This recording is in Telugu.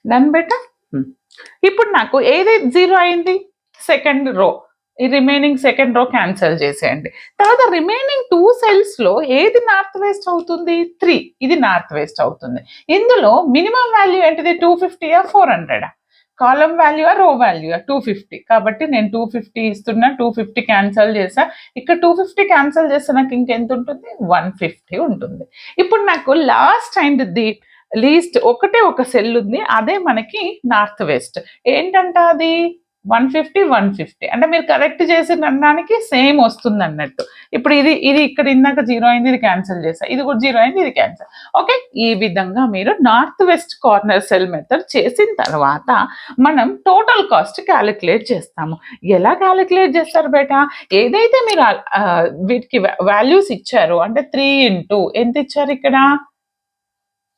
డన్ బేటా. ఇప్పుడు నాకు ఏది 0 అయింది? Second row. ఈ రిమైనింగ్ సెకండ్ రో క్యాన్సిల్ చేసేయండి. తర్వాత రిమైనింగ్ 2 cells లో ఏది నార్త్ వెస్ట్ అవుతుంది? 3. ఇది నార్త్ వెస్ట్ అవుతుంది. ఇందులో మినిమం వాల్యూ ఏంటిది? 250 400? కాలం వాల్యూ రో వాల్యూ 250. కాబట్టి నేను 250 ఇస్తున్నా, 250 క్యాన్సిల్ చేసా. ఇక్కడ 250 క్యాన్సిల్ చేస్తే నాకు ఇంకెంత ఉంటుంది? 150 ఉంటుంది. ఇప్పుడు నాకు లాస్ట్ అండ్ ది లీస్ట్ ఒకటే ఒక సెల్ ఉంది, అదే మనకి నార్త్ వెస్ట్. ఏంటంట అది? 150 150. అంటే మీరు కరెక్ట్ చేసిన అన్నానికి సేమ్ వస్తుంది అన్నట్టు. ఇప్పుడు ఇది ఇది ఇక్కడ ఇందాక 0 అయింది, ఇది క్యాన్సిల్ చేసా. ఇది కూడా 0 అయింది, ఇది క్యాన్సిల్. ఓకే, ఈ విధంగా మీరు north west corner cell method చేసిన తర్వాత మనం టోటల్ కాస్ట్ క్యాలిక్యులేట్ చేస్తాము. ఎలా క్యాలిక్యులేట్ చేస్తారు బేటా? ఏదైతే మీరు వీటికి వాల్యూస్ ఇచ్చారో, అంటే 3 into ఎంత ఇచ్చారు ఇక్కడ?